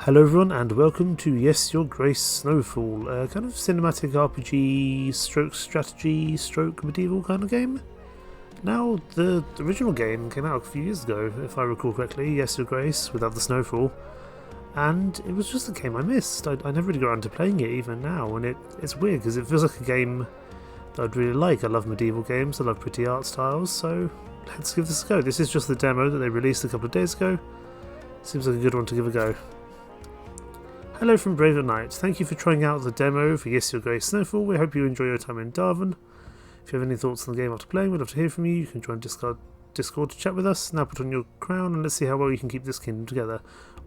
Hello everyone and welcome to Yes Your Grace Snowfall, a kind of cinematic RPG stroke strategy stroke medieval kind of game. Now, the original game came out a few years ago, if I recall correctly, Yes Your Grace, without the snowfall, and it was just a game I missed. I never really got around to playing it even now, and it's weird because it feels like a game that I'd really like. I love medieval games, I love pretty art styles, so let's give this a go. This is just the demo that they released a couple of days ago. Seems like a good one to give a go. Hello from Brave at Night. Thank you for trying out the demo for Yes Your Grace Snowfall. We hope you enjoy your time in Darwin. If you have any thoughts on the game after playing, we'd love to hear from you. You can join Discord to chat with us. Now put on your crown and let's see how well you can keep this kingdom together.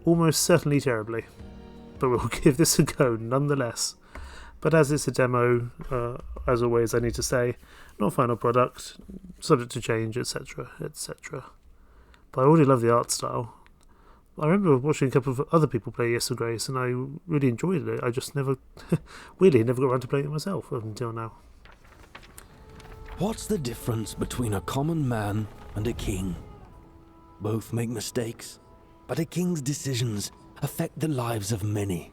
Almost certainly terribly. But we'll give this a go nonetheless. But as it's a demo, as always I need to say, not final product, subject to change, etc, etc. But I already love the art style. I remember watching a couple of other people play Yes Your Grace and I really enjoyed it. I just never, weirdly, never got around to playing it myself up until now. What's the difference between a common man and a king? Both make mistakes, but a king's decisions affect the lives of many.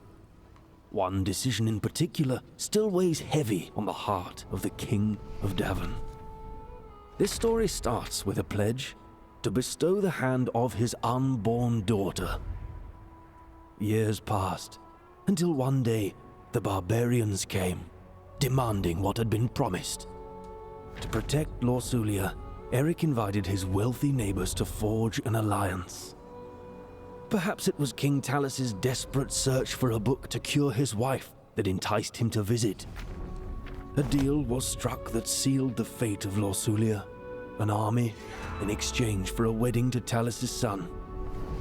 One decision in particular still weighs heavy on the heart of the King of Devon. This story starts with a pledge to bestow the hand of his unborn daughter. Years passed, until one day the barbarians came, demanding what had been promised. To protect Lorsulia, Eric invited his wealthy neighbors to forge an alliance. Perhaps it was King Talus's desperate search for a book to cure his wife that enticed him to visit. A deal was struck that sealed the fate of Lorsulia, an army in exchange for a wedding to Talus's son.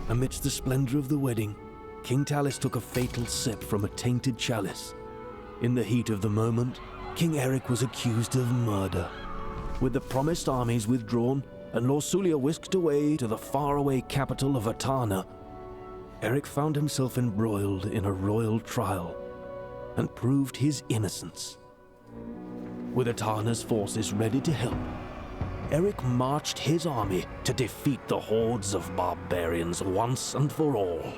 Amidst the splendor of the wedding, King Talus took a fatal sip from a tainted chalice. In the heat of the moment, King Eric was accused of murder. With the promised armies withdrawn and Lorsulia whisked away to the faraway capital of Atana, Eric found himself embroiled in a royal trial and proved his innocence. With Atana's forces ready to help, Eric marched his army to defeat the hordes of barbarians once and for all.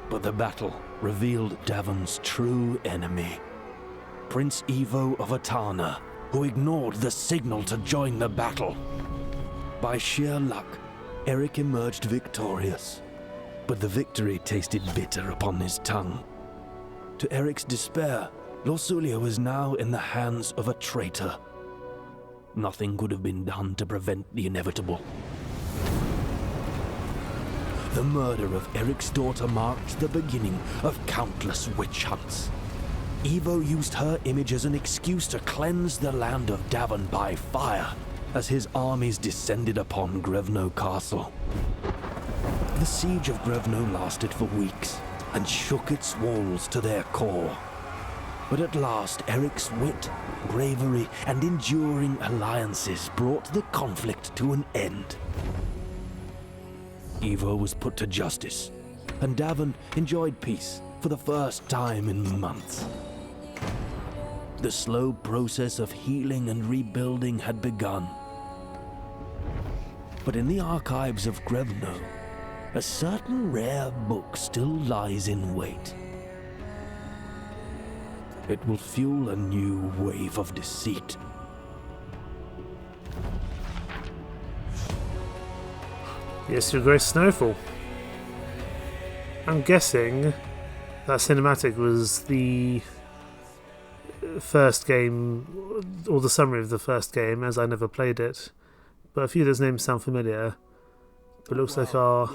But the battle revealed Devon's true enemy, Prince Ivo of Atana, who ignored the signal to join the battle. By sheer luck, Eric emerged victorious, but the victory tasted bitter upon his tongue. To Eric's despair, Lorsulia was now in the hands of a traitor. Nothing could have been done to prevent the inevitable. The murder of Eric's daughter marked the beginning of countless witch hunts. Ivo used her image as an excuse to cleanse the land of Devon by fire as his armies descended upon Grevno Castle. The siege of Grevno lasted for weeks and shook its walls to their core. But at last, Eric's wit, bravery, and enduring alliances brought the conflict to an end. Ivo was put to justice, and Devon enjoyed peace for the first time in months. The slow process of healing and rebuilding had begun. But in the archives of Grevno, a certain rare book still lies in wait. It will fuel a new wave of deceit. Yes Your Grace Snowfall. I'm guessing that cinematic was the first game, or the summary of the first game, as I never played it. But a few of those names sound familiar. But it looks like our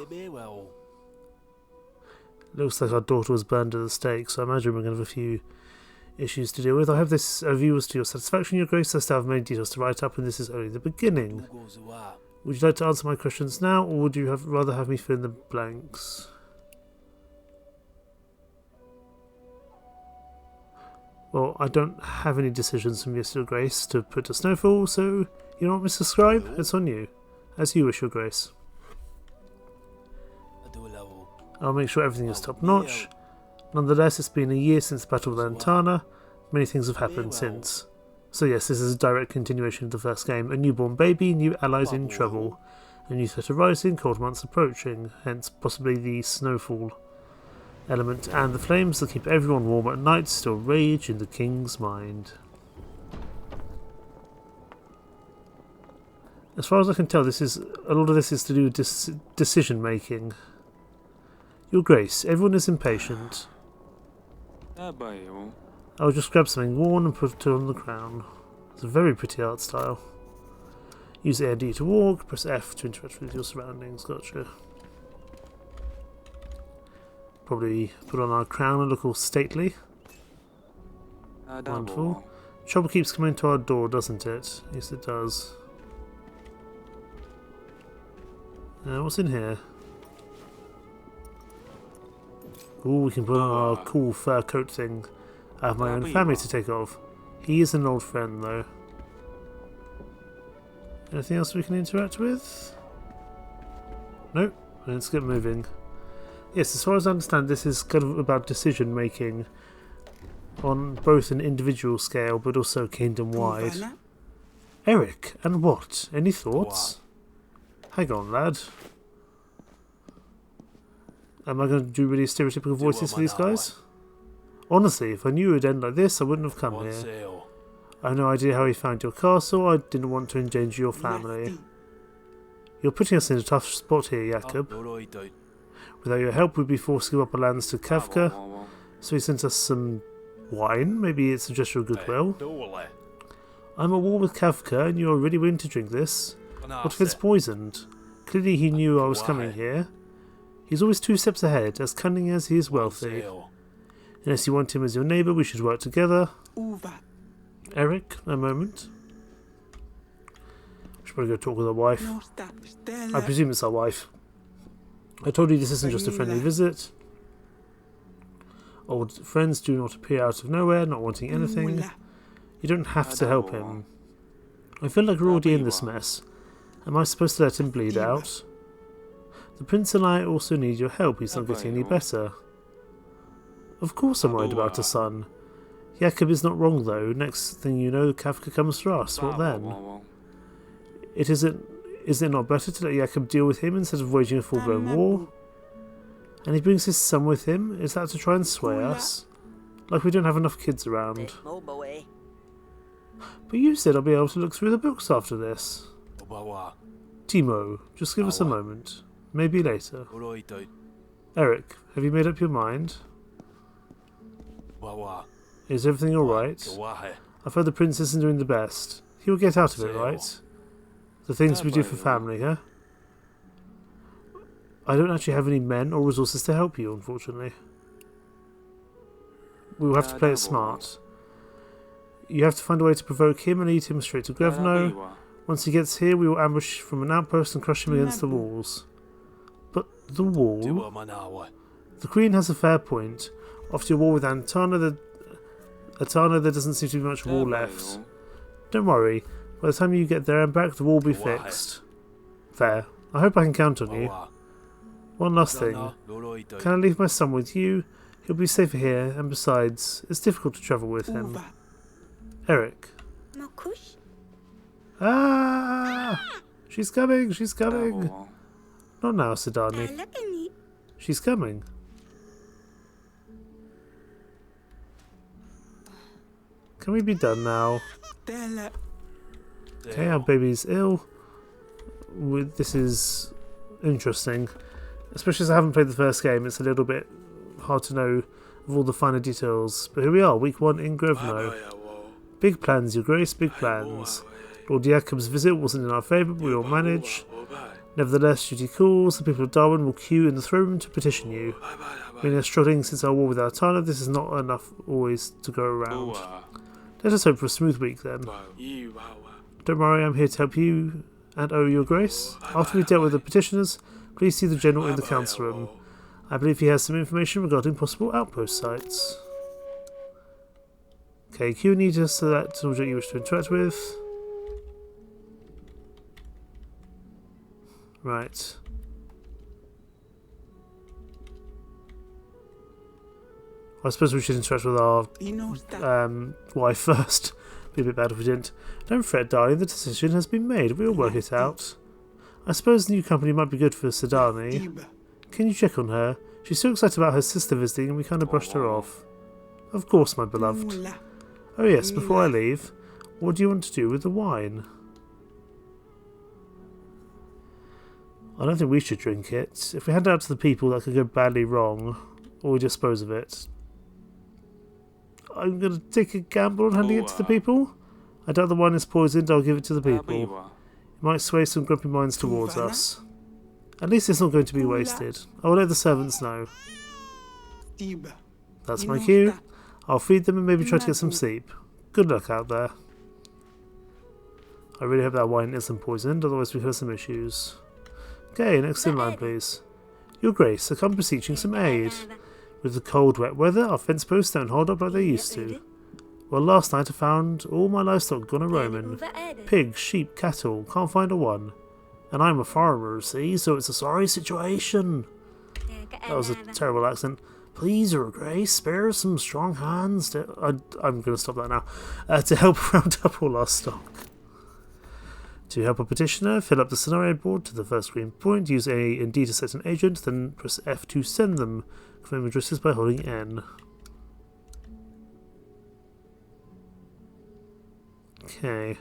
daughter was burned at the stake, so I imagine we're going to have a few issues to deal with. I hope this review was to your satisfaction, Your Grace. I still have many details to write up, and this is only the beginning. Would you like to answer my questions now, or would you rather have me fill in the blanks? Well, I don't have any decisions from Yes Your Grace to put to Snowfall, so you don't want me to subscribe? It's on you. As you wish, Your Grace. I'll make sure everything is top notch. Nonetheless, it's been a year since the Battle of Lantana. Many things have happened since. So yes, this is a direct continuation of the first game. A newborn baby, new allies in trouble. A new threat arising, cold months approaching, hence possibly the Snowfall element, and the flames that keep everyone warm at night still rage in the king's mind. As far as I can tell, a lot of this is to do with decision making. Your Grace, everyone is impatient. I'll just grab something worn and put it on the crown. It's a very pretty art style. Use AD to walk, press F to interact with your surroundings. Gotcha. Probably put on our crown and look all stately. Wonderful. Trouble keeps coming to our door, doesn't it? Yes, it does. What's in here? Ooh, we can put on our cool fur coat thing. I have my own family to take off. He is an old friend, though. Anything else we can interact with? Nope. Let's get moving. Yes, as far as I understand, this is kind of about decision making on both an individual scale, but also kingdom-wide. Eric, and what? Any thoughts? Hang on, lad. Am I going to do really stereotypical voices for these guys? Honestly, if I knew it would end like this, I wouldn't have come here. I have no idea how he found your castle. I didn't want to endanger your family. You're putting us in a tough spot here, Jakob. Without your help, we'd be forced to give up our lands to Kafka. So he sent us some wine. Maybe it's a gesture of goodwill. I'm at war with Kafka, and you are really willing to drink this. What if it's poisoned? Clearly he knew I was coming here. He's always 2 steps ahead, as cunning as he is wealthy. Unless you want him as your neighbour, we should work together. Eric, a moment. We should probably go talk with our wife. I presume it's our wife. I told you this isn't just a friendly visit. Old friends do not appear out of nowhere, not wanting anything. You don't have to help him. I feel like we're already in this mess. Am I supposed to let him bleed out? The prince and I also need your help. He's not getting any better. Of course I'm worried about a son. Jakob is not wrong though. Next thing you know, Kafka comes for us. What then? Is it not better to let Jakob deal with him instead of waging a full-blown war? And he brings his son with him? Is that to try and sway us? Like we don't have enough kids around. But you said I'll be able to look through the books after this. Timo, just give us a moment. Maybe later. Eric, have you made up your mind? Is everything alright? I've heard the prince isn't doing the best. He will get out of it, right? The things we do for family, huh? I don't actually have any men or resources to help you, unfortunately. We will have to play it smart. You have to find a way to provoke him and lead him straight to Grevno. Once he gets here, we will ambush from an outpost and crush him against the walls. But the wall? The Queen has a fair point. After your war with Atana, there doesn't seem to be much wall left. Don't worry. By the time you get there and back, the wall will be fixed. Fair. I hope I can count on you. One last thing. Can I leave my son with you? He'll be safer here, and besides, it's difficult to travel with him. Eric. Ah! She's coming! She's coming! Not now, Sidani. She's coming. Can we be done now? Okay, our baby's ill. This is interesting. Especially as I haven't played the first game, it's a little bit hard to know of all the finer details. But here we are, week 1 in Grevno. Big plans, Your Grace, big plans. Lord Jakob's visit wasn't in our favour, but we will manage. Nevertheless, duty calls, the people of Darwin will queue in the throne room to petition you. Being struggling since our war with Atana, this is not enough always to go around. Let us hope for a smooth week then. Don't worry, I'm here to help you and Your Grace. After we've dealt with the petitioners, please see the General in the council room. I believe he has some information regarding possible outpost sites. Okay, Q needs to select an object you wish to interact with. Right. I suppose we should interact with our wife first. Be a bit bad if we didn't. Don't fret, darling, the decision has been made. We'll work it out. I suppose the new company might be good for Sidani. Can you check on her? She's so excited about her sister visiting and we kind of brushed her off. Of course, my beloved. Oh yes, before I leave, what do you want to do with the wine? I don't think we should drink it. If we hand it out to the people, that could go badly wrong, or we dispose of it. I'm going to take a gamble on handing it to the people. I doubt the wine is poisoned, I'll give it to the people. It might sway some grumpy minds towards us. At least it's not going to be wasted. I will let the servants know. That's my cue. I'll feed them and maybe try to get some sleep. Good luck out there. I really hope that wine isn't poisoned, otherwise we could have some issues. Okay, next in line please. Your Grace, I come beseeching some aid. With the cold, wet weather, our fence posts don't hold up like they used to. Well, last night I found all my livestock gone a-roaming. Pigs, sheep, cattle, can't find a one. And I'm a foreigner, see, so it's a sorry situation. That was a terrible accent. Please, Your Grace, spare some strong hands to... I'm going to stop that now. To help round up all our stock. To help a petitioner, fill up the scenario board to the first green point, use A and D to set an agent, then press F to send them. Confirm addresses by holding N. Okay.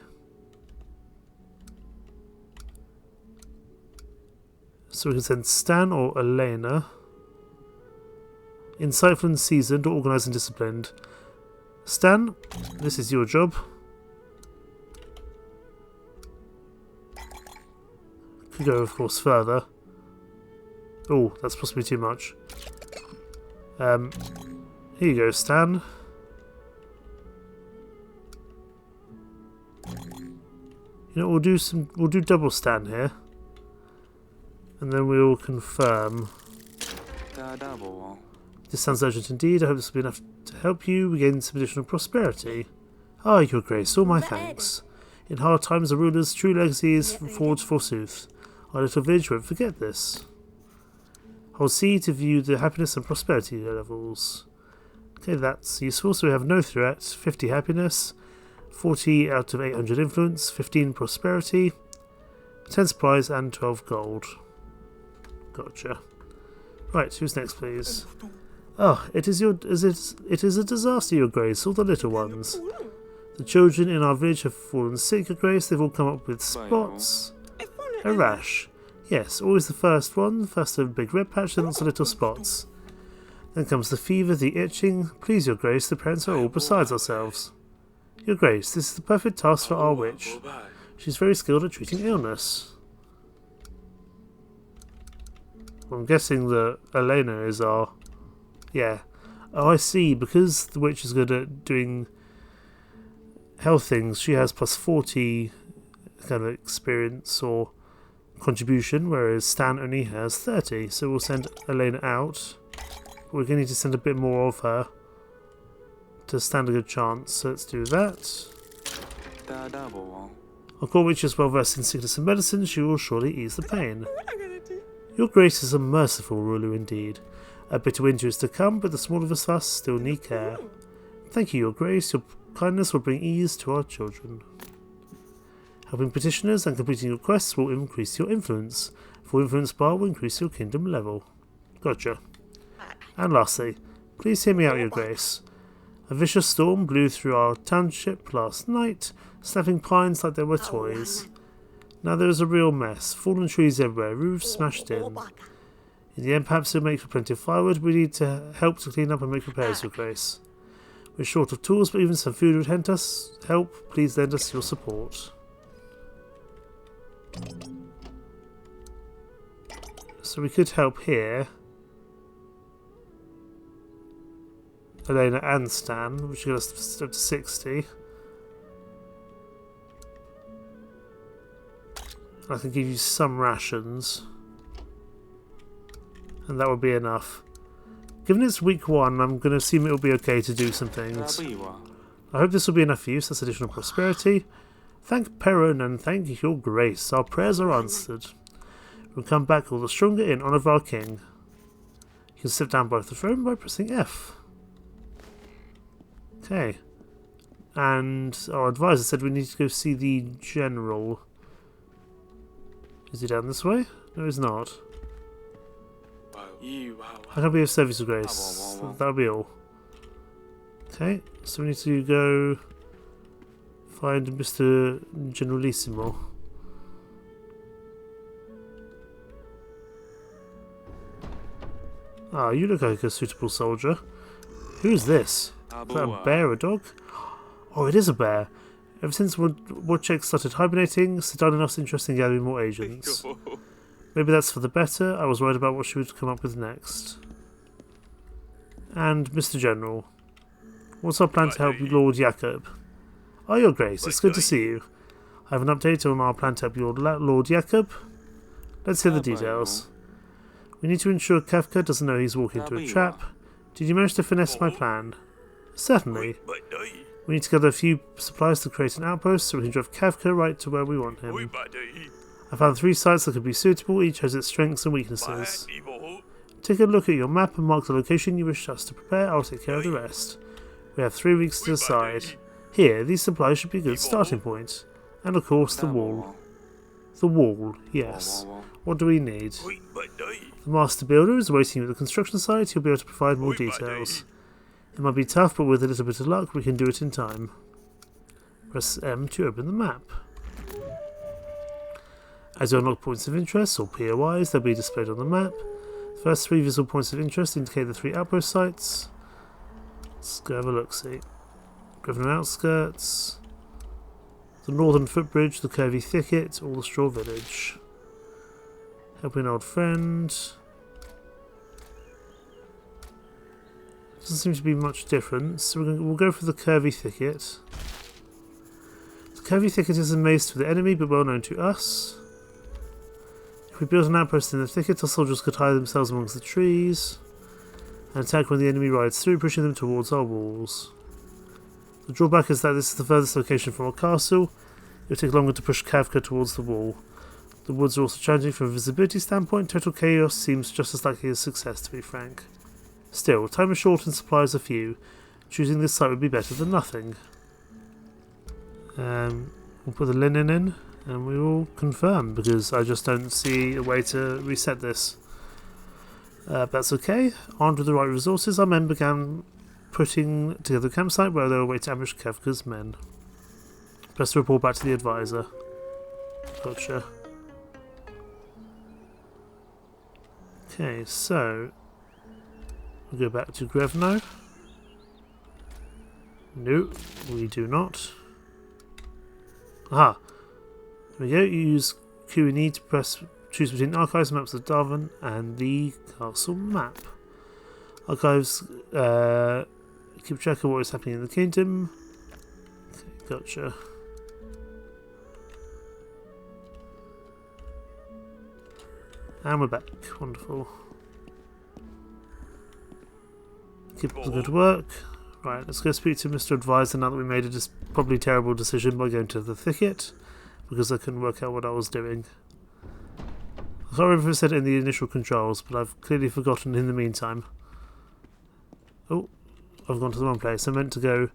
So we can send Stan or Elena. Insightful and seasoned, or organised and disciplined. Stan, this is your job. Could go, of course, further. Oh, that's possibly too much. Here you go, Stan. You know, we'll do double Stan here. And then we'll confirm. This sounds urgent indeed. I hope this will be enough to help you. We gain some additional prosperity. Ah, Your Grace, all my thanks. In hard times, a ruler's true legacy is forged forsooth. Our little village won't forget this. Hold C to view the happiness and prosperity levels. Okay, that's useful. So we have no threat, 50 happiness, 40 out of 800 influence, 15 prosperity, 10 supplies, and 12 gold. Gotcha. Right, who's next, please? Ah, it is a disaster, Your Grace, all the little ones. The children in our village have fallen sick, Your Grace. They've all come up with spots. A rash. Yes, always the first one. First a big red patch, then lots of little spots. Then comes the fever, the itching. Please, Your Grace, the parents are all besides ourselves. Your Grace, this is the perfect task for our witch. She's very skilled at treating illness. Well, I'm guessing that Elena is our... Yeah. Oh, I see. Because the witch is good at doing health things, she has plus 40 kind of experience or contribution, whereas Stan only has 30. So we'll send Elena out. We're going to need to send a bit more of her to stand a good chance. So let's do that. Our core witch is well versed in sickness and medicine. She will surely ease the pain. Your Grace is a merciful ruler indeed. A bitter winter is to come, but the small of us still need care. Thank you, Your Grace. Your kindness will bring ease to our children. Helping petitioners and completing your quests will increase your influence. Full influence bar will increase your kingdom level. Gotcha. And lastly, please hear me out, Your Grace. A vicious storm blew through our township last night, snapping pines like they were toys. Now there is a real mess. Fallen trees everywhere, roofs smashed in. In the end, perhaps it'll make for plenty of firewood. We need to help to clean up and make repairs, Your Grace. We're short of tools, but even some food would help. Please lend us your support. So we could help here. Elena and Stan, which got us up to 60. I can give you some rations. And that would be enough. Given it's week 1, I'm going to assume it'll be okay to do some things. I hope this will be enough for you, so that's additional prosperity. Thank Perrin and thank Your Grace. Our prayers are answered. We'll come back all the stronger in honour of our king. You can sit down by the throne by pressing F. Okay. And our advisor said we need to go see the general. Is he down this way? No, he's not. How can I be of service, Your Grace? That'll be all. Okay, so we need to go find Mr. Generalissimo. Ah, you look like a suitable soldier. Who's this? Is that a bear or a dog? Oh, it is a bear. Ever since Wojciech started hibernating, Sadanov's interest in gathering more agents. Maybe that's for the better. I was worried about what she would come up with next. And Mr. General, what's our plan to help Lord Jakob? Oh, Your Grace, it's good to see you. I have an update on our plan to help Lord Jakob. Let's hear the details. We need to ensure Kafka doesn't know he's walking into a trap. Did you manage to finesse my plan? Certainly. We need to gather a few supplies to create an outpost so we can drive Kafka right to where we want him. I found 3 sites that could be suitable, each has its strengths and weaknesses. Take a look at your map and mark the location you wish us to prepare. I'll take care of the rest. We have 3 weeks to decide. Here, these supplies should be a good starting point. And of course, the wall. The wall, yes. What do we need? The master builder is waiting at the construction site. He'll be able to provide more details. It might be tough, but with a little bit of luck, we can do it in time. Press M to open the map. As you unlock points of interest, or POIs, they'll be displayed on the map. The first 3 visible points of interest indicate the 3 outpost sites. Let's go have a look-see. Grevno Outskirts, the Northern Footbridge, the Curvy Thicket, or the Straw Village. Helping an old friend. Doesn't seem to be much difference, so we'll go for the Curvy Thicket. The Curvy Thicket is a maze to the enemy, but well known to us. If we build an outpost in the thicket, our soldiers could hide themselves amongst the trees and attack when the enemy rides through, pushing them towards our walls. The drawback is that this is the furthest location from our castle. It will take longer to push Kafka towards the wall. The woods are also challenging from a visibility standpoint. Total chaos seems just as likely as success, to be frank. Still, time is short and supplies are few. Choosing this site would be better than nothing. We'll put the linen in and we will confirm, because I just don't see a way to reset this. That's okay. Armed with the right resources, our men began putting together a campsite where they will wait to ambush Kafka's men. Press the report back to the advisor. Gotcha. Okay, so we'll go back to Grevno. No, we do not. Aha! There we go. You use Q and E to choose between archives, maps of Darwin, and the castle map. Archives keep track of what is happening in the kingdom. Okay, gotcha. And we're back. Wonderful. Keep up the good work. Right, let's go speak to Mr. Advisor now that we made a probably terrible decision by going to the thicket, because I couldn't work out what I was doing. I can't remember if I said it in the initial controls, but I've clearly forgotten in the meantime. Oh, I've gone to the wrong place. I meant to go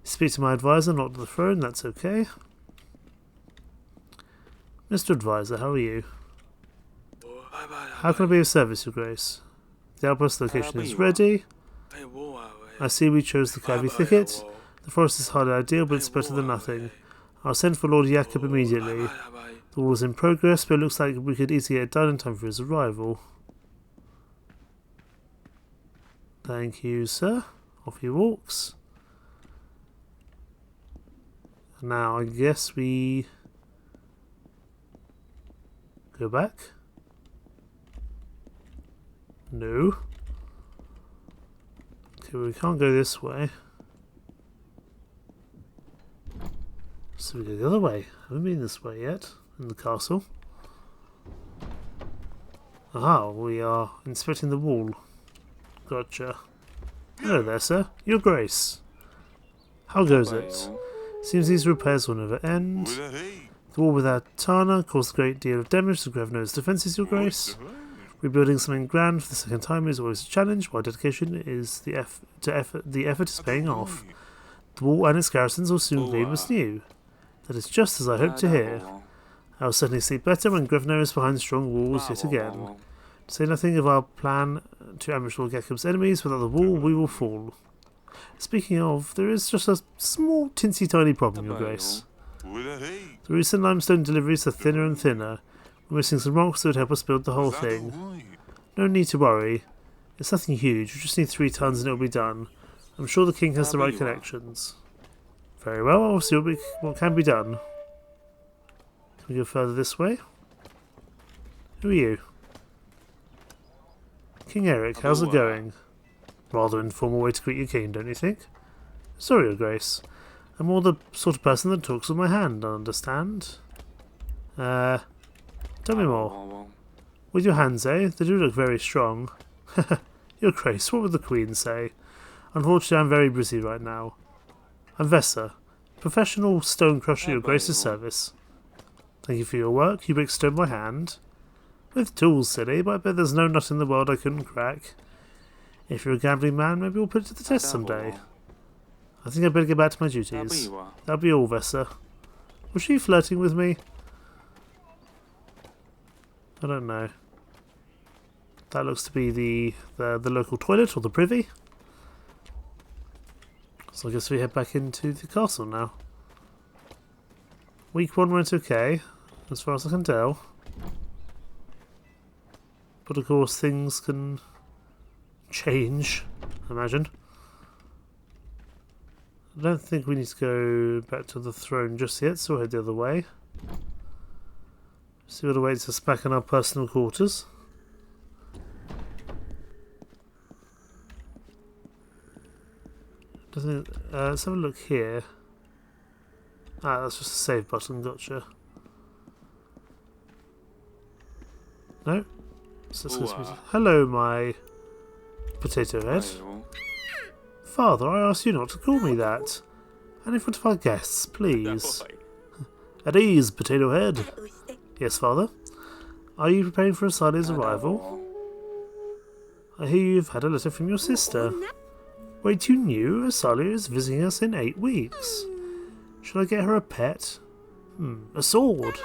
speak to my advisor, not to the throne. That's okay. Mr. Advisor, how are you? How can I be of service, Your Grace? The outpost location is ready. I see we chose the Curvy Thicket. The forest is hardly ideal, but it's better than nothing. I'll send for Lord Jakob immediately. The wall is in progress, but it looks like we could easily get it done in time for his arrival. Thank you, sir. Off he walks. Now, I guess we go back. No. Okay, we can't go this way. So we go the other way. Haven't been this way yet in the castle. Aha, we are inspecting the wall. Gotcha. Hello there, sir. Your Grace. How goes it? Seems these repairs will never end. The wall without Tana caused a great deal of damage to Grevno's defences, Your Grace. Rebuilding something grand for the second time is always a challenge, while dedication is the effort is paying off. The wall and its garrisons will soon gleam as new. That is just as I hoped to hear. I will certainly sleep better when Grevno is behind strong walls yet again. Say nothing of our plan to ambush Lord Gecko's enemies. Without the wall, we will fall. Speaking of, there is just a small, tinsy tiny problem, Your Grace. The recent limestone deliveries are thinner and thinner. We're missing some rocks that would help us build the whole thing. No need to worry. It's nothing huge. We just need 3 tons and it'll be done. I'm sure the king has the right connections. Very well, I'll see what can be done. Can we go further this way? Who are you? King Eric, how's it going? Rather informal way to greet your king, don't you think? Sorry, Your Grace. I'm more the sort of person that talks with my hand, I understand. Tell me more. With your hands, eh? They do look very strong. Your Grace, what would the Queen say? Unfortunately, I'm very busy right now. I'm Vessa, professional stone crusher at Your Grace's service. Thank you for your work. You break stone by hand. With tools, silly, but I bet there's no nut in the world I couldn't crack. If you're a gambling man, maybe we'll put it to the test someday. I think I'd better get back to my duties. That'll be all, Vessa. Was she flirting with me? I don't know. That looks to be the local toilet or the privy. So I guess we head back into the castle now. Week 1 went okay, as far as I can tell. But of course things can change, I imagine. I don't think we need to go back to the throne just yet, so we'll head the other way. See what awaits us back in our personal quarters. Let's have a look here. Ah, that's just a save button, gotcha. No? Hello, my potato head. Father, I ask you not to call me that. And in front of our guests, please. At ease, potato head. Yes, Father. Are you preparing for Asalia's arrival? I hear you've had a letter from your sister. Wait, you knew Huithril is visiting us in 8 weeks. Should I get her a pet? A sword.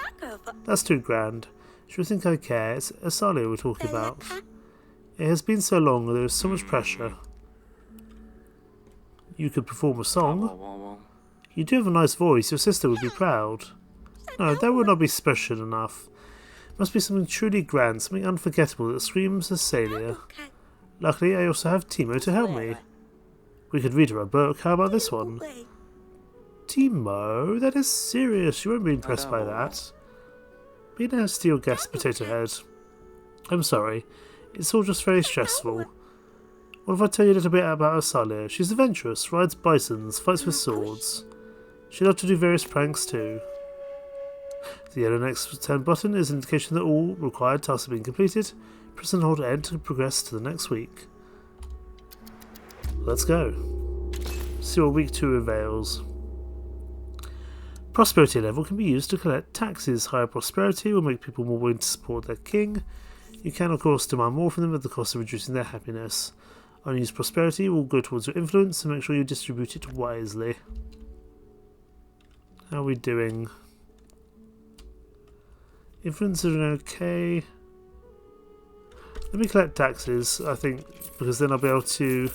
That's too grand. She'll think I care. It's Huithril we're talking about. It has been so long and there is so much pressure. You could perform a song. You do have a nice voice. Your sister would be proud. No, that would not be special enough. It must be something truly grand, something unforgettable that screams Asalia. Luckily, I also have Timo to help me. We could read her a book. How about this one? Timo, that is serious. You won't be impressed by that. Be nice to your guest, Potato Head. I'm sorry. It's all just very stressful. What if I tell you a little bit about Huithril? She's adventurous, rides bisons, fights with swords. She loves to do various pranks too. The yellow next turn button is an indication that all required tasks have been completed. Press and hold N to progress to the next week. Let's go. See what week 2 avails. Prosperity level can be used to collect taxes. Higher prosperity will make people more willing to support their king. You can of course demand more from them at the cost of reducing their happiness. Unused prosperity will go towards your influence, so make sure you distribute it wisely. How are we doing? Influence is okay. Let me collect taxes, I think, because then I'll be able to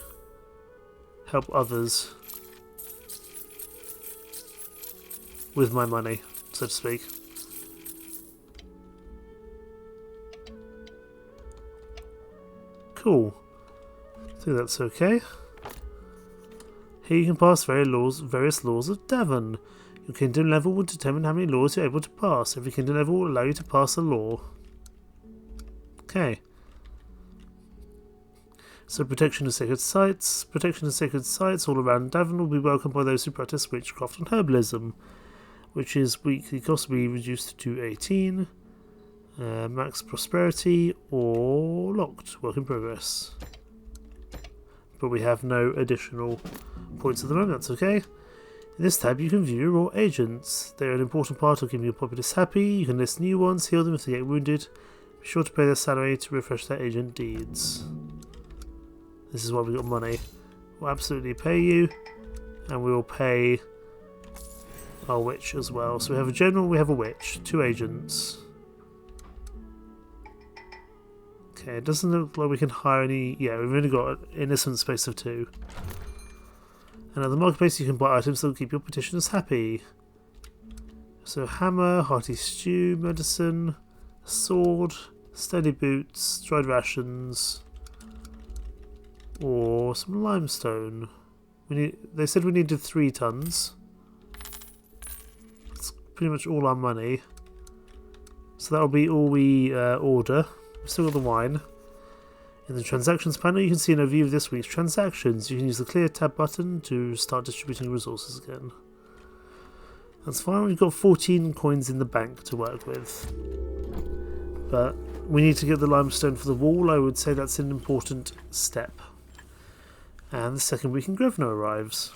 help others with my money, so to speak. Cool. I think that's okay. Here you can pass various laws of Devon. Your kingdom level will determine how many laws you're able to pass. Every kingdom level will allow you to pass a law. Okay. So protection of sacred sites. Protection of sacred sites all around Devon will be welcomed by those who practice witchcraft and herbalism, which is weekly cost will be reduced to 18. Max prosperity or locked. Work in progress. But we have no additional points at the moment, that's okay. In this tab you can view your raw agents. They are an important part of keeping your populace happy. You can list new ones, heal them if they get wounded. Be sure to pay their salary to refresh their agent deeds. This is why we got money. We'll absolutely pay you, and we will pay our witch as well. So we have a general, we have a witch, 2 agents. Okay, it doesn't look like we can hire any... Yeah, we've only got an innocent space of 2. And at the marketplace you can buy items that will keep your petitioners happy. So hammer, hearty stew, medicine, sword, steady boots, dried rations, or some limestone. They said we needed 3 tons. That's pretty much all our money. So that'll be all we order. We've still got the wine. In the transactions panel you can see an overview of this week's transactions. You can use the clear tab button to start distributing resources again. That's fine, we've got 14 coins in the bank to work with. But we need to get the limestone for the wall. I would say that's an important step. And the second week in Grevno arrives.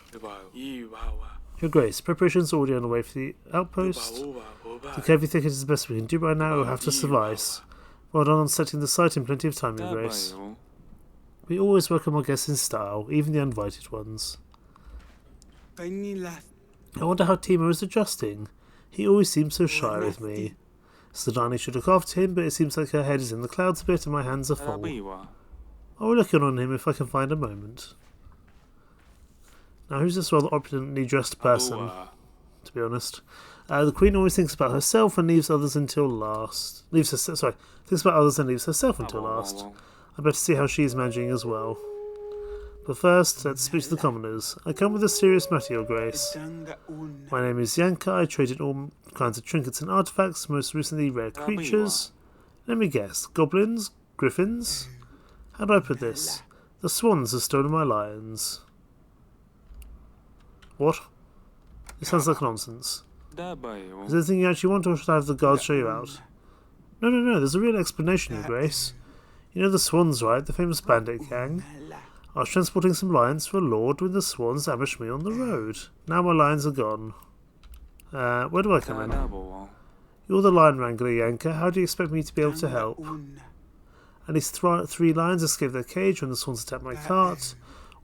Your Grace, preparations are already on the way for the outpost. The cavey thicket is the best we can do right now. We'll have to suffice. Well done on setting the site in plenty of time, Your Grace. We always welcome our guests in style, even the uninvited ones. I wonder how Timo is adjusting. He always seems so shy with me. Sedani should look after him, but it seems like her head is in the clouds a bit and my hands are full. I will look in on him if I can find a moment. Now who's this rather opulently dressed person, to be honest? The Queen always thinks about herself and leaves others until last. Thinks about others and leaves herself until last. I better see how she is managing as well. But first, let's speak to the commoners. I come with a serious matter, Your Grace. My name is Yanka. I traded all kinds of trinkets and artifacts, most recently rare creatures. Let me guess, goblins? Griffins? How do I put this? The swans have stolen my lions. What? This sounds like nonsense. Is there anything you actually want, or should I have the guards show you out? No, there's a real explanation, Your Grace. You know the swans, right? The famous bandit gang? I was transporting some lions for a lord when the swans ambushed me on the road. Now my lions are gone. Where do I come in? You're the lion wrangler, Yanka. How do you expect me to be able to help? At least 3 lions escaped their cage when the swans attacked my cart.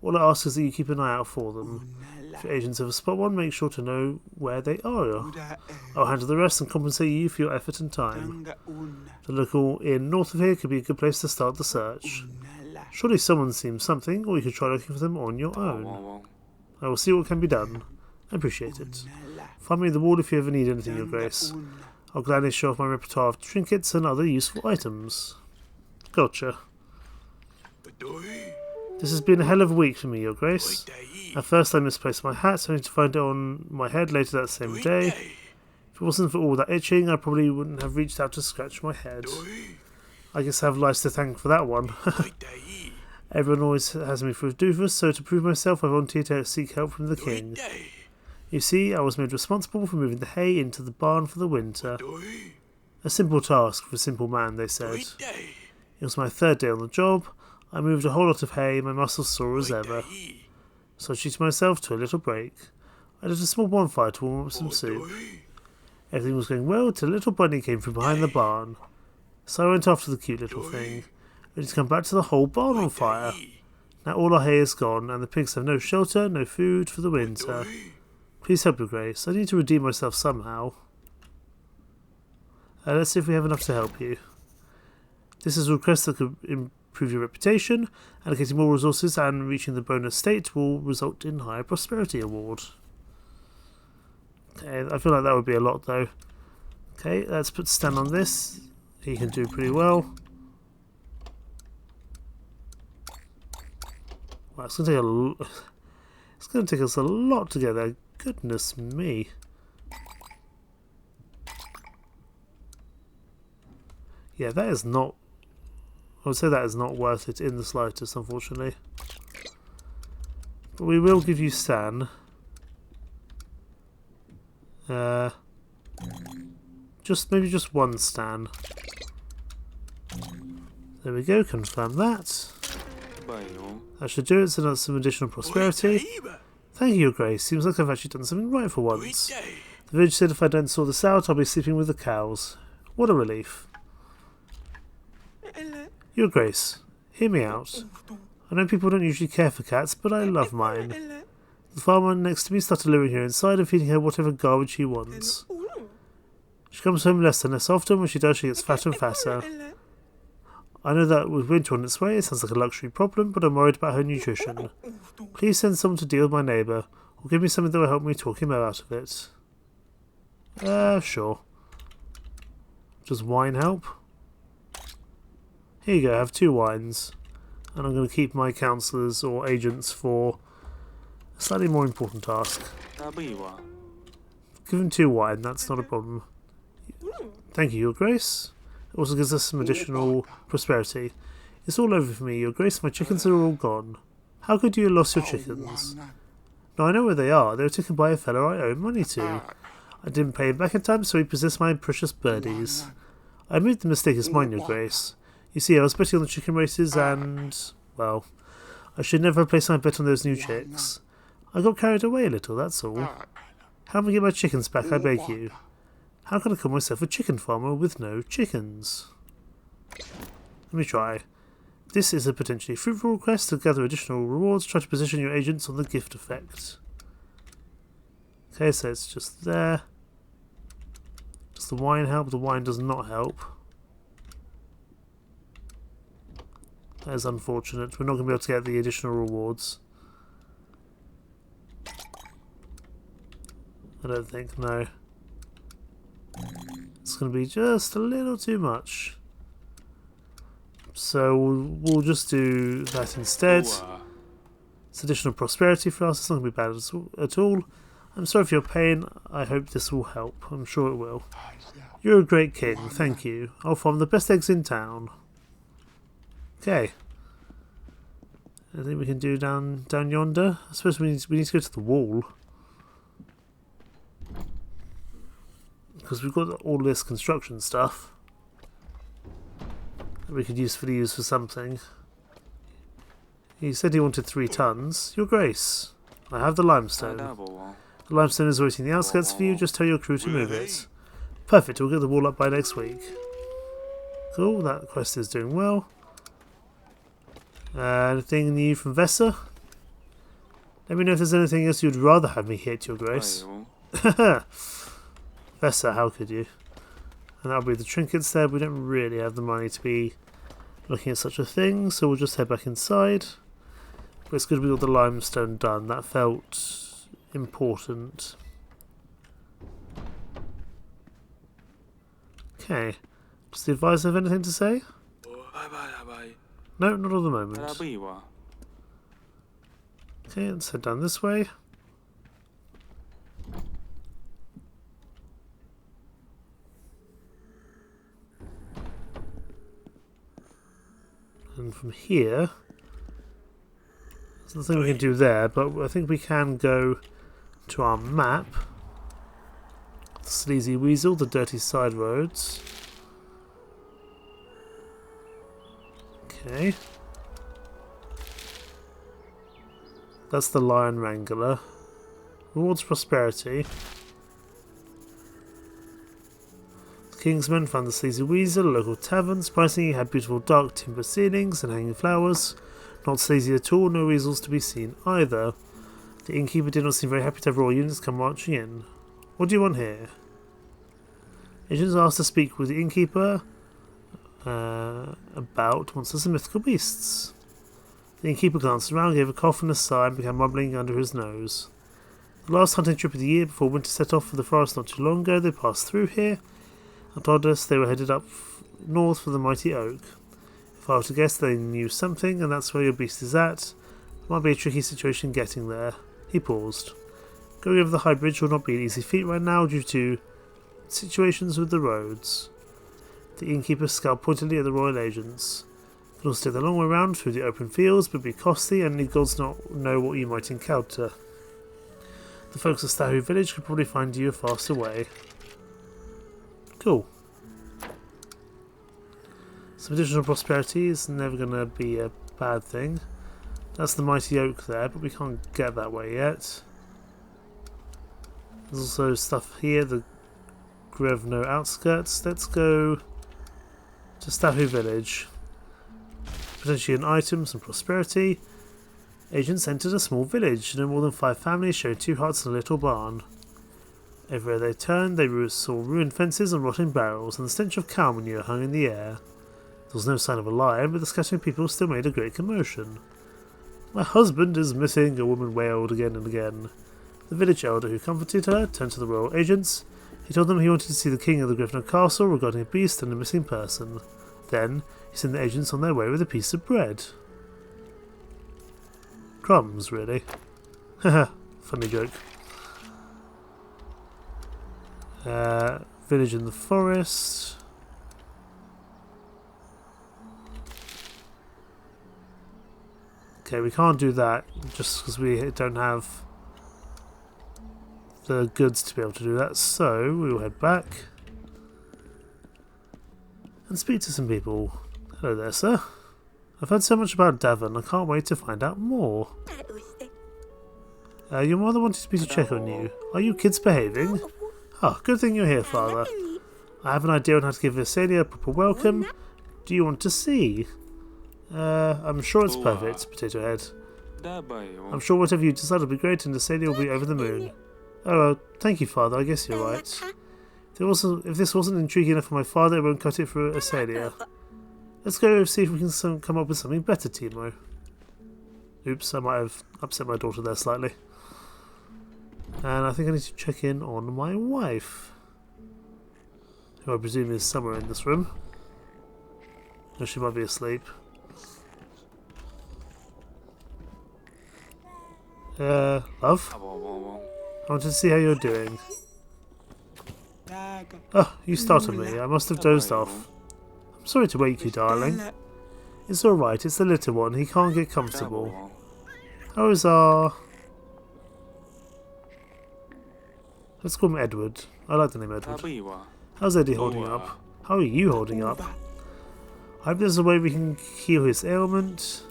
All I ask is that you keep an eye out for them. If your agents ever spot one, make sure to know where they are. I'll handle the rest and compensate you for your effort and time. The local inn north of here could be a good place to start the search. Surely someone's seen something, or you could try looking for them on your own. I will see what can be done. I appreciate it. Find me in the wall if you ever need anything, Your Grace. I'll gladly show off my repertoire of trinkets and other useful items. Gotcha. This has been a hell of a week for me, Your Grace. At first I misplaced my hat, so I need to find it on my head later that same day. If it wasn't for all that itching, I probably wouldn't have reached out to scratch my head. I guess I have lice to thank for that one. Everyone always has me for a doofus, so to prove myself I volunteered to seek help from the king. You see, I was made responsible for moving the hay into the barn for the winter. A simple task for a simple man, they said. It was my 3rd day on the job. I moved a whole lot of hay, my muscles sore as ever. So I treated myself to a little break. I lit a small bonfire to warm up some soup. Everything was going well till a little bunny came from behind the barn. So I went after the cute little thing, ready to come back to the whole barn on fire. Now all our hay is gone, and the pigs have no shelter, no food for the winter. Please help, Your Grace. I need to redeem myself somehow. Let's see if we have enough to help you. This is a request that could improve your reputation. Allocating more resources and reaching the bonus state will result in higher prosperity award. Okay, I feel like that would be a lot though. Okay, let's put Stan on this. He can do pretty well. Wow, it's going to take us a lot to get there. Goodness me. Yeah, that is not... I would say that is not worth it in the slightest, unfortunately. But we will give you Stan. Maybe just 1 Stan. There we go, confirm that. That should do it, so that's some additional prosperity. Thank you, Your Grace. Seems like I've actually done something right for once. The village said if I don't sort this out, I'll be sleeping with the cows. What a relief. Your Grace, hear me out. I know people don't usually care for cats, but I love mine. The farmer next to me started luring her inside and feeding her whatever garbage she wants. She comes home less and less often. When she does, she gets fatter and fatter. I know that with winter on its way, it sounds like a luxury problem, but I'm worried about her nutrition. Please send someone to deal with my neighbour, or give me something that will help me talk him out of it. Sure. Does wine help? Here you go, I have 2 wines. And I'm going to keep my counsellors or agents for a slightly more important task. Give him 2 wine, that's not a problem. Thank you, Your Grace. It also gives us some additional prosperity. It's all over for me, Your Grace. My chickens are all gone. How could you have lost your chickens? Now I know where they are. They were taken by a fellow I owe money to. I didn't pay him back in time, so he possessed my precious birdies. I made the mistake as mine, Your Grace. You see, I was betting on the chicken races and, well, I should never have placed my bet on those new chicks. I got carried away a little, that's all. Help me get my chickens back, I beg you. How can I call myself a chicken farmer with no chickens? Let me try. This is a potentially fruitful request to gather additional rewards. Try to position your agents on the gift effect. Okay, so it's just there. Does the wine help? The wine does not help. That is unfortunate. We're not going to be able to get the additional rewards. I don't think, no. It's going to be just a little too much. So we'll just do that instead. It's additional prosperity for us. It's not going to be bad at all. I'm sorry for your pain. I hope this will help. I'm sure it will. You're a great king. Thank you. I'll farm the best eggs in town. Okay. I think we can do down yonder. I suppose we need to go to the wall. Because we've got all this construction stuff that we could usefully use for something. He said he wanted 3 tons. Your Grace, I have the limestone. The limestone is waiting in the outskirts for you. Just tell your crew to move it. Perfect, we'll get the wall up by next week. Cool, that quest is doing well. Anything new from Vessa? Let me know if there's anything else you'd rather have me hit, Your Grace. Vessa, how could you? And that'll be the trinkets there. We don't really have the money to be looking at such a thing, so we'll just head back inside. But it's good we got the limestone done. That felt important. Okay. Does the advisor have anything to say? No, not at the moment. Okay, let's head down this way. And from here, there's nothing we can do there, but I think we can go to our map. The Sleazy Weasel, the dirty side roads. Okay. That's the Lion Wrangler. Rewards prosperity. King's men found the Sleazy Weasel, a local tavern. Surprisingly, it had beautiful dark timber ceilings and hanging flowers. Not sleazy at all, no weasels to be seen either. The innkeeper did not seem very happy to have royal units come marching in. What do you want here? Agents asked to speak with the innkeeper about monsters and mythical beasts. The innkeeper glanced around, gave a cough and a sigh, and began mumbling under his nose. The last hunting trip of the year before winter set off for the forest not too long ago, they passed through here and told us they were headed up north for the mighty oak. If I were to guess, they knew something, and that's where your beast is at. It might be a tricky situation getting there. He paused. Going over the high bridge will not be an easy feat right now due to situations with the roads. The innkeeper scowled pointedly at the royal agents. It will stay the long way round through the open fields, but be costly, and the gods not know what you might encounter. The folks of Stahu village could probably find you a faster way. Cool. Some additional prosperity is never going to be a bad thing. That's the mighty oak there, but we can't get that way yet. There's also stuff here, the Grevno outskirts. Let's go to Stahu village. Potentially an item, some prosperity. Agents entered a small village. No more than 5 families showing 2 huts and a little barn. Everywhere they turned, they saw ruined fences and rotting barrels, and the stench of cow manure hung in the air. There was no sign of a lion, but the scattering people still made a great commotion. "My husband is missing," a woman wailed again and again. The village elder who comforted her turned to the royal agents. He told them he wanted to see the king of the Grifner Castle regarding a beast and a missing person. Then he sent the agents on their way with a piece of bread. Crumbs, really? Haha, funny joke. Village in the forest. Okay, we can't do that just because we don't have the goods to be able to do that, so we will head back and speak to some people. Hello there, sir. I've heard so much about Davon, I can't wait to find out more. Your mother wanted me to check on you. Are you kids behaving? Ah, good thing you're here, father. I have an idea on how to give Visalia a proper welcome. Do you want to see? I'm sure it's perfect, Potato Head. I'm sure whatever you decide will be great and Visalia will be over the moon. Oh, thank you, father, I guess you're right. If this wasn't intriguing enough for my father, it won't cut it for Visalia. Let's go see if we can come up with something better, Timo. Oops, I might have upset my daughter there slightly. And I think I need to check in on my wife, who I presume is somewhere in this room. Or she might be asleep. Love? I wanted to see how you're doing. Oh, you startled me. I must have dozed off. I'm sorry to wake you, darling. It's alright, it's the little one. He can't get comfortable. How is our... Let's call him Edward. I like the name Edward. How's Eddie holding up? How are you holding up? I hope there's a way we can heal his ailment.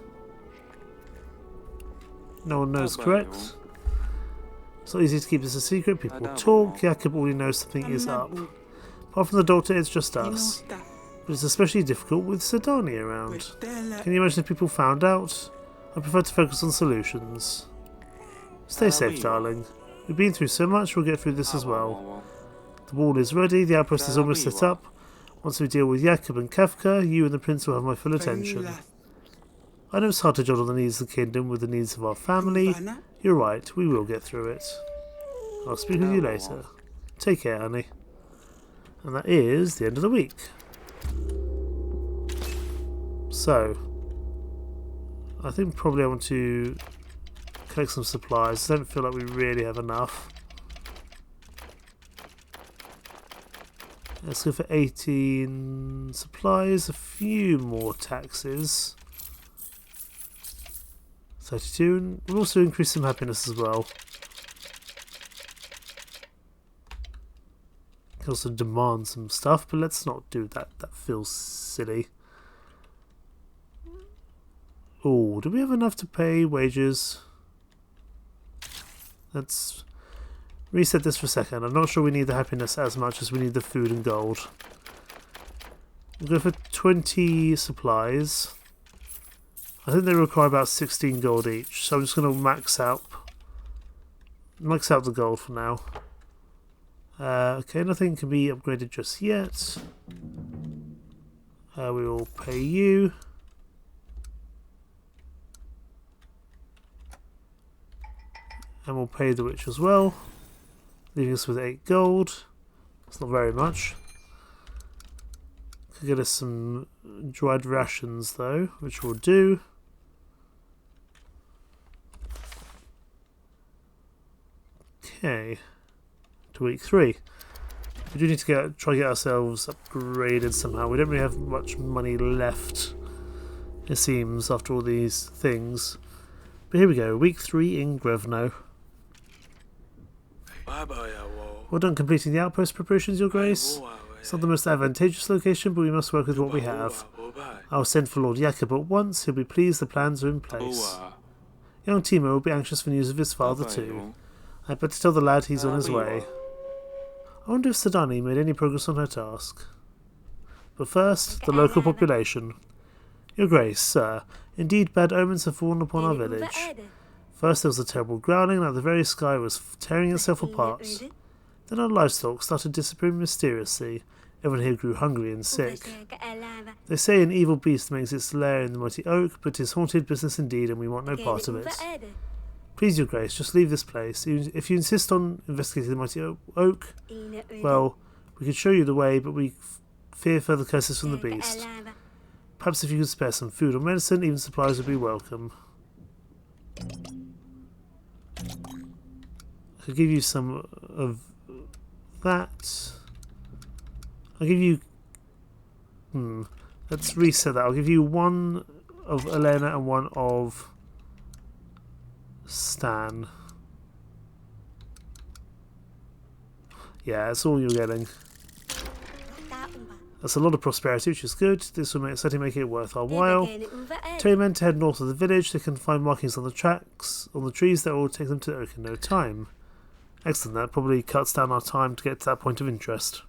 No one knows, correct? It's not easy to keep this a secret. People talk. Jacob already knows something is up. Apart from the doctor, it's just us. But it's especially difficult with Sedani around. Can you imagine if people found out? I prefer to focus on solutions. Stay safe, darling. We've been through so much, we'll get through this as well. The wall is ready, the outpost is almost set up. Once we deal with Jakob and Kafka, you and the prince will have my full attention. I know it's hard to juggle the needs of the kingdom with the needs of our family. You're right, we will get through it. I'll speak with you later. Take care, Annie. And that is the end of the week. So, I think probably I want to collect some supplies. I don't feel like we really have enough. Let's go for 18 supplies, a few more taxes. 32, and we'll also increase some happiness as well. Can also demand some stuff, but let's not do that. That feels silly. Oh, do we have enough to pay wages? Let's reset this for a second. I'm not sure we need the happiness as much as we need the food and gold. We'll go for 20 supplies. I think they require about 16 gold each, so I'm just going to max out the gold for now. Okay, nothing can be upgraded just yet. We will pay you. And we'll pay the witch as well, leaving us with 8 gold. It's not very much. Could get us some dried rations though, which we'll do. Okay, to week 3. We do need to try to get ourselves upgraded somehow. We don't really have much money left, it seems, after all these things. But here we go, week 3 in Grevno. Well done completing the outpost preparations, Your Grace. It's not the most advantageous location, but we must work with what we have. I will send for Lord Jakob at once. He'll be pleased the plans are in place. Young Timo will be anxious for news of his father too. I'd better tell the lad he's on his way. I wonder if Sedani made any progress on her task. But first, the local population. Your Grace, sir, indeed bad omens have fallen upon our village. First there was a terrible growling like the very sky was tearing itself apart. Then our livestock started disappearing mysteriously. Everyone here grew hungry and sick. They say an evil beast makes its lair in the mighty oak, but 'tis haunted business indeed, and we want no part of it. Please, your grace, just leave this place. If you insist on investigating the mighty oak, well, we could show you the way, but we fear further curses from the beast. Perhaps if you could spare some food or medicine, even supplies would be welcome. I could give you some of that. I'll give you... Let's reset that. I'll give you one of Elena and one of Stan. Yeah, that's all you're getting. That's a lot of prosperity, which is good. This will certainly make it worth our while. Tell your men to head north of the village. They can find markings on the tracks, on the trees that will take them to the oak in no time. Excellent, that probably cuts down our time to get to that point of interest.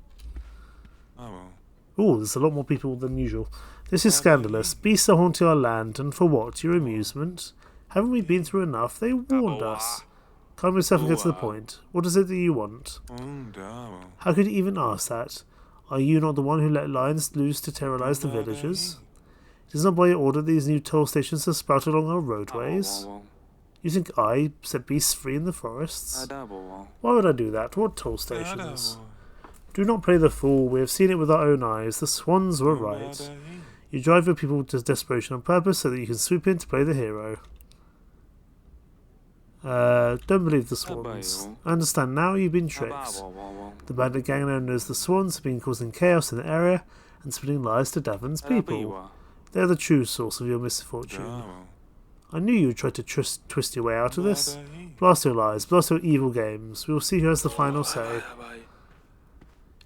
Oh, there's a lot more people than usual. This is scandalous. Beasts are haunting our land, and for what? Your amusement? Haven't we been through enough? They warned us. Calm yourself and get to the point. What is it that you want? How could you even ask that? Are you not the one who let lions loose to terrorize the villagers? It is not by your order these new toll stations have sprouted along our roadways. You think I set beasts free in the forests? Why would I do that? What toll stations? Do not play the fool. We have seen it with our own eyes. The swans were right. You drive your people to desperation on purpose so that you can swoop in to play the hero. Don't believe the swans. I understand now you've been tricked. The bandit gang known as the Swans have been causing chaos in the area and spreading lies to Davon's people. They are the true source of your misfortune. I knew you would try to twist your way out of this. Blast your lies, blast your evil games. We will see who has the final say.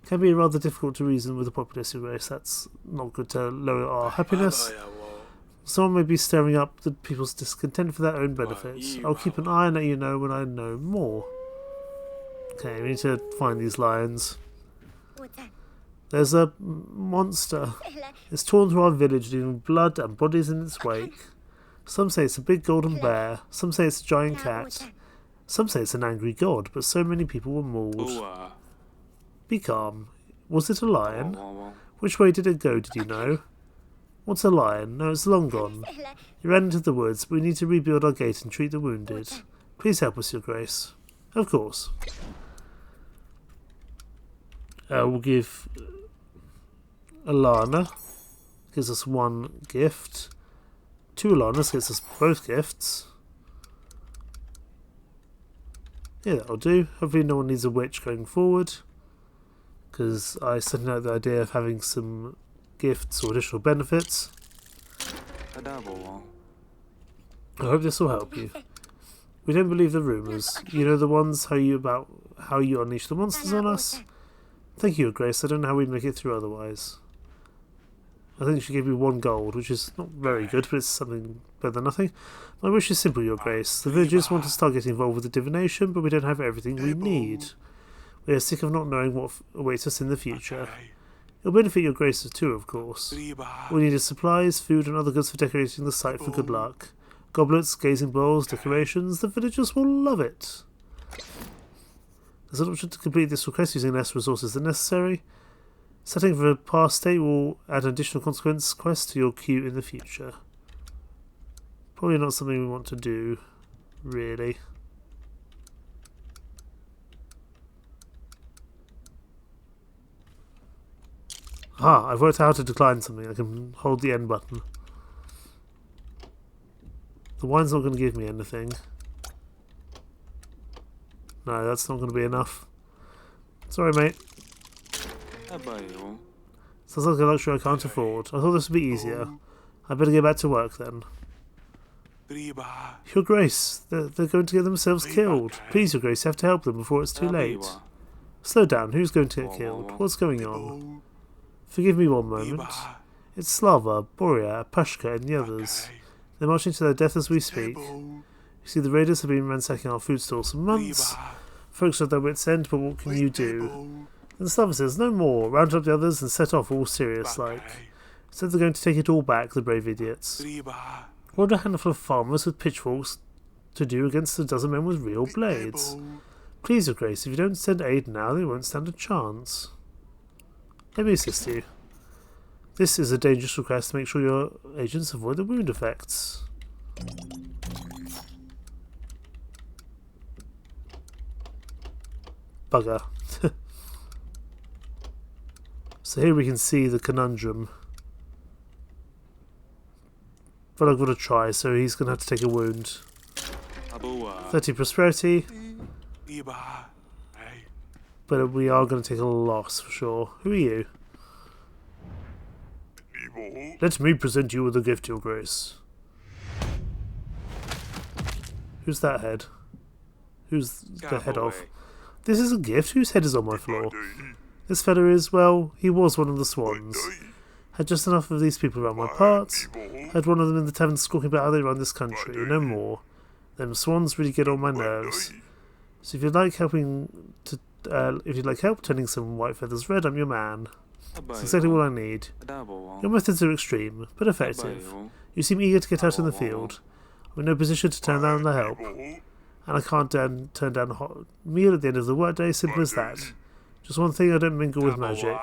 It can be rather difficult to reason with the populace, Your Grace. That's not good to lower our happiness. Someone may be stirring up the people's discontent for their own benefits. I'll keep an eye and let you know when I know more. Okay, we need to find these lions. There's a monster. It's torn through our village, leaving blood and bodies in its wake. Some say it's a big golden bear. Some say it's a giant cat. Some say it's an angry god, but so many people were mauled. Be calm. Was it a lion? Which way did it go, did you know? What's a lion? No, it's long gone. You ran into the woods, but we need to rebuild our gate and treat the wounded. Please help us, Your Grace. Of course. We'll give Alana. Gives us one gift. 2 Alanas gets us both gifts. Yeah, that'll do. Hopefully no one needs a witch going forward. Because I certainly like the idea of having some gifts or additional benefits. I hope this will help you. We don't believe the rumours. You know the ones how you unleash the monsters on us? Thank you, Your Grace. I don't know how we'd make it through otherwise. I think she gave me 1 gold, which is not very good, but it's something better than nothing. My wish is simple, Your Grace. The villagers want to start getting involved with the divination, but we don't have everything we need. We are sick of not knowing what awaits us in the future. It'll benefit Your Grace too, of course. We need is supplies, food, and other goods for decorating the site for good luck. Goblets, gazing bowls, decorations. The villagers will love it. There's an option to complete this request using less resources than necessary. Setting for a past state will add an additional consequence quest to your queue in the future. Probably not something we want to do, really. Ah, I've worked out how to decline something. I can hold the N button. The wine's not going to give me anything. No, that's not going to be enough. Sorry, mate. Sounds like a luxury I can't afford. I thought this would be easier. I better get back to work then. Your Grace, they're going to get themselves killed. Please, Your Grace, you have to help them before it's too late. Slow down, who's going to get killed? What's going on? Forgive me one moment. It's Slava, Boria, Pashka, and the others. They're marching to their death as we speak. You see, the raiders have been ransacking our food stores for months. Folks are at their wits' end, but what can you do? And Slava says, no more. Round up the others and set off all serious-like. Instead they're going to take it all back, the brave idiots. What would a handful of farmers with pitchforks to do against a dozen men with real blades? Please, Your Grace, if you don't send aid now, they won't stand a chance. Let me assist you. This is a dangerous request to make sure your agents avoid the wound effects. Bugger. So here we can see the conundrum. But I've got to try, so he's going to have to take a wound. 30 prosperity. But we are going to take a loss for sure. Who are you? Let me present you with a gift, Your Grace. Who's that head? Who's the head of? This is a gift? Whose head is on my floor? This fella is, well, he was one of the swans. Had just enough of these people around my parts. Heard one of them in the tavern squawking about how they run this country, no more. Them swans really get on my nerves. So if you'd like help turning some white feathers red, I'm your man. That's exactly what I need. Your methods are extreme, but effective. You seem eager to get out in the field. I'm in no position to turn down the help. And I can't turn down a hot meal at the end of the workday, simple as that. Just one thing, I don't mingle with magic.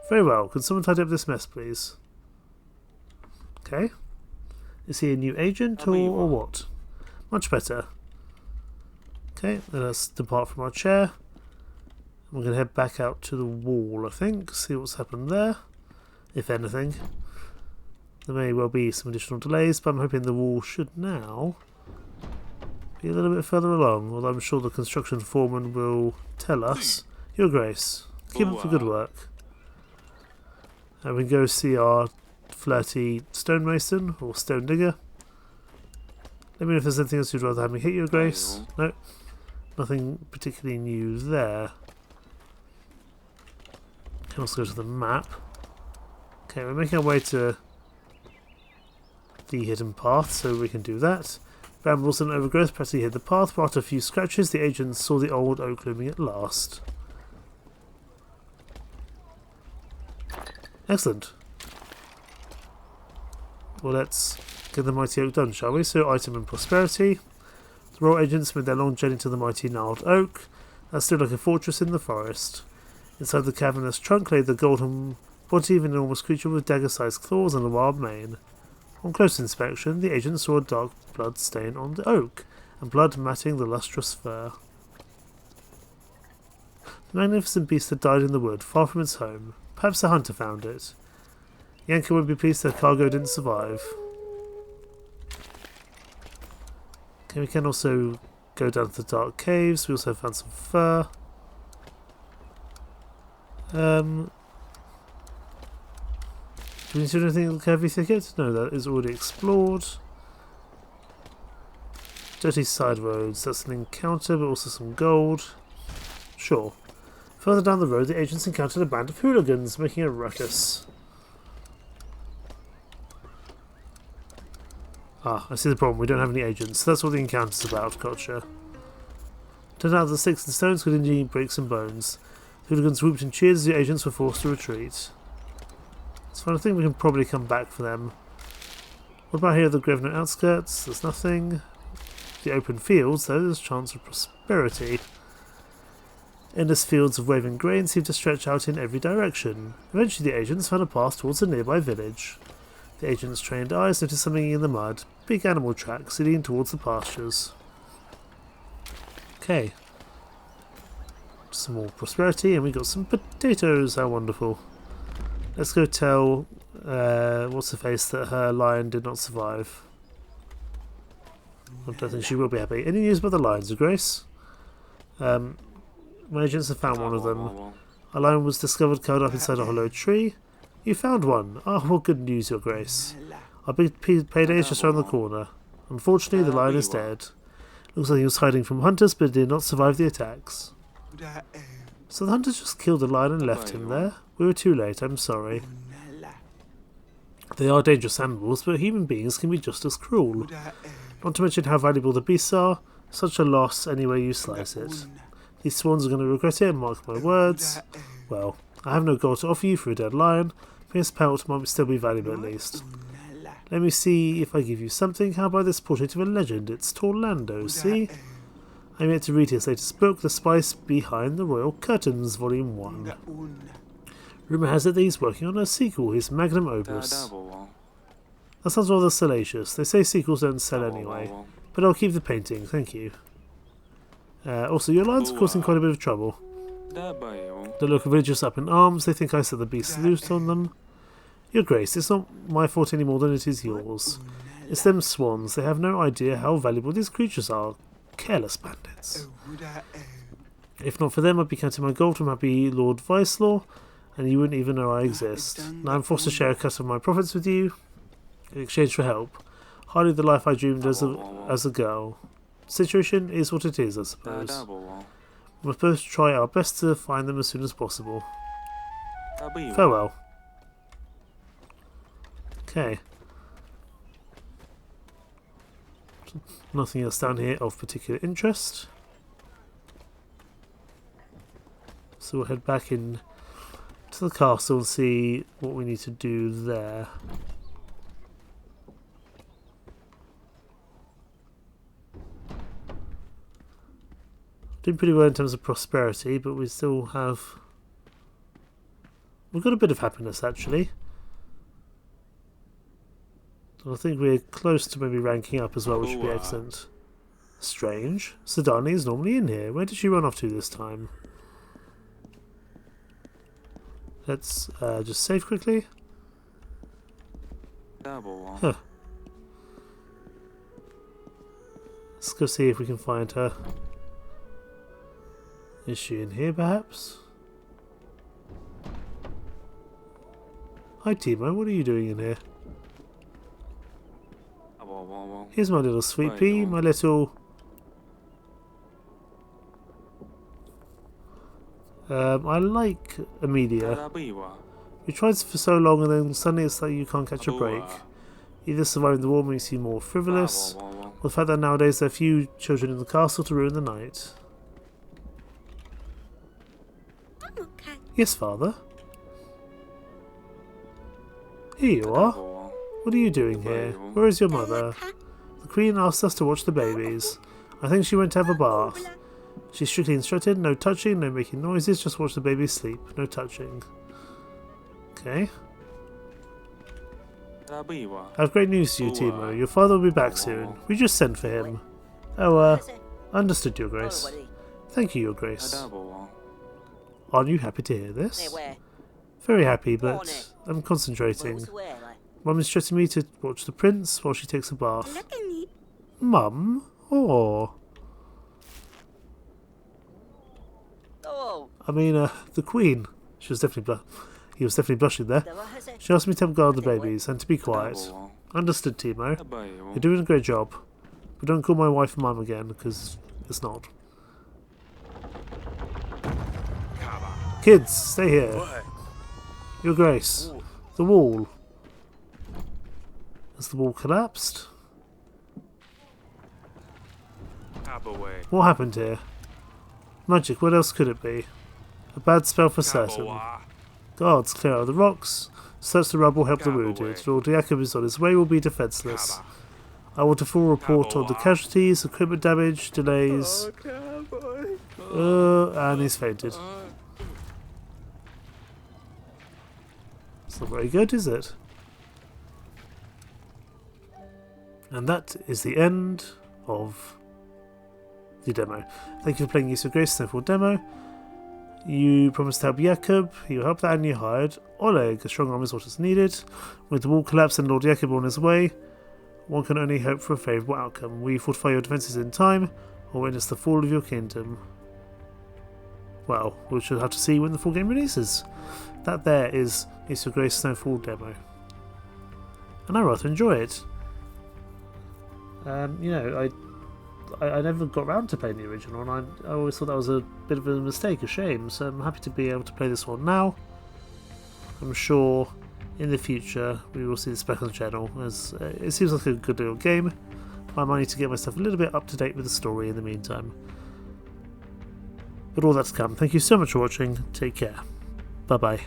Very well, can someone tidy up this mess, please? Okay. Is he a new agent, or what? Much better. Okay, then let's depart from our chair. We're going to head back out to the wall, I think, see what's happened there, if anything. There may well be some additional delays, but I'm hoping the wall should now be a little bit further along, although I'm sure the construction foreman will tell us. Your Grace, keep up the good work. And we can go see our flirty stonemason, or stone digger. Let me know if there's anything else you'd rather have me hit, Your Grace. No, nothing particularly new there. Can also go to the map. Okay, we're making our way to the hidden path, so we can do that. Brambles and overgrowth practically hid the path, but after a few scratches, the agents saw the old oak looming at last. Excellent. Well, let's get the mighty oak done, shall we? So, item and prosperity. The royal agents made their long journey to the mighty gnarled oak that stood like a fortress in the forest. Inside the cavernous trunk lay the golden body of an enormous creature with dagger-sized claws and a wild mane. On close inspection, the agent saw a dark blood stain on the oak, and blood matting the lustrous fur. The magnificent beast had died in the wood, far from its home. Perhaps a hunter found it. Yanka would be pleased their cargo didn't survive. Okay, we can also go down to the dark caves. We also found some fur. Do we need to do anything in the curvy thicket? No, that is already explored. Dirty side roads. That's an encounter, but also some gold. Sure. Further down the road, the agents encountered a band of hooligans making a ruckus. Ah, I see the problem. We don't have any agents. That's what the encounter's about. Gotcha. Turned out the sticks and stones could indeed break some bones. The hooligans whooped and cheered as the agents were forced to retreat. So I think we can probably come back for them. What about here at the Grevno outskirts? There's nothing. The open fields, though, there's a chance of prosperity. Endless fields of waving grain seem to stretch out in every direction. Eventually the agents found a path towards a nearby village. The agents' trained eyes noticed something in the mud. Big animal tracks leading towards the pastures. Okay. Some more prosperity, and we got some potatoes. How wonderful. Let's go tell what's-her-face that her lion did not survive. I don't think she will be happy. Any news about the lions, Your Grace? My agents have found one of them. A lion was discovered curled up inside a hollow tree. You found one. Ah, what good news, Your Grace. Our big payday is just around the corner. Unfortunately, the lion is dead. Looks like he was hiding from hunters, but did not survive the attacks. So the hunters just killed the lion and left him there? We were too late, I'm sorry. They are dangerous animals, but human beings can be just as cruel. Not to mention how valuable the beasts are. Such a loss any way you slice it. These swans are going to regret it, mark my words. Well, I have no gold to offer you for a dead lion, but his pelt might still be valuable at least. Let me see if I give you something. How about this portrait of a legend? It's Torlando, see? I'm yet to read his latest book, The Spice Behind the Royal Curtains, Volume 1. Rumour has it that he's working on a sequel, his magnum opus. That sounds rather salacious. They say sequels don't sell anyway. But I'll keep the painting, thank you. Also, your lines are causing quite a bit of trouble. The local villagers up in arms, they think I set the beast loose on them. Your Grace, it's not my fault any more than it is yours. It's them swans, they have no idea how valuable these creatures are. Careless bandits. If not for them, I'd be counting my gold from happy Lord Vicelor, and you wouldn't even know I exist. Now I'm forced to share a cut of my profits with you, in exchange for help. Hardly the life I dreamed as a girl. The situation is what it is, I suppose. We're supposed to try our best to find them as soon as possible. Farewell. Okay. Nothing else down here of particular interest. So we'll head back in to the castle and see what we need to do there. Doing pretty well in terms of prosperity, but we still have... We've got a bit of happiness, actually. I think we're close to maybe ranking up as well, which would be excellent. Strange. Sidani is normally in here. Where did she run off to this time? Let's just save quickly. Huh. Let's go see if we can find her. Is she in here, perhaps? Hi, Timo. What are you doing in here? Here's my little sweet pea, my little... I like Amelia. You tried for so long and then suddenly it's like you can't catch a break. Either surviving the war makes you more frivolous, or the fact that nowadays there are few children in the castle to ruin the night. Yes, father? Here you are. What are you doing here? Where is your mother? The Queen asked us to watch the babies. I think she went to have a bath. She's strictly instructed, no touching, no making noises, just watch the babies sleep. No touching. Okay. I have great news for you, Timo. Your father will be back soon. We just sent for him. Oh, understood, Your Grace. Thank you, Your Grace. Aren't you happy to hear this? Very happy, but I'm concentrating. Mum is instructing me to watch the prince while she takes a bath. Mum? Oh. I mean, the Queen. He was definitely blushing there. She asked me to help guard the babies and to be quiet. Understood, Timo. You're doing a great job. But don't call my wife Mum again, because it's not. Kids, stay here. Your Grace. The wall. Has the wall collapsed? What happened here? Magic, what else could it be? A bad spell for certain. Guards, clear out the rocks. Search the rubble, help the wounded. Lord Jacob is on his way, will be defenceless. I want a full report on the casualties, equipment damage, delays. And he's fainted. It's not very good, is it? And that is the end of the demo. Thank you for playing Your Grace Snowfall demo. You promised to help Jakob, you helped that and you hired Oleg. A strong arm is what is needed. With the wall collapse and Lord Jakob on his way, one can only hope for a favourable outcome. We fortify your defences in time, or witness the fall of your kingdom. Well, we shall have to see when the full game releases. That there is Your Grace Snowfall demo. And I rather enjoy it. You know, I never got around to playing the original, and I always thought that was a bit of a mistake, a shame, so I'm happy to be able to play this one now. I'm sure in the future we will see this back on the channel, as it seems like a good little game. I might need to get myself a little bit up to date with the story in the meantime. But all that's come. Thank you so much for watching, take care, bye bye.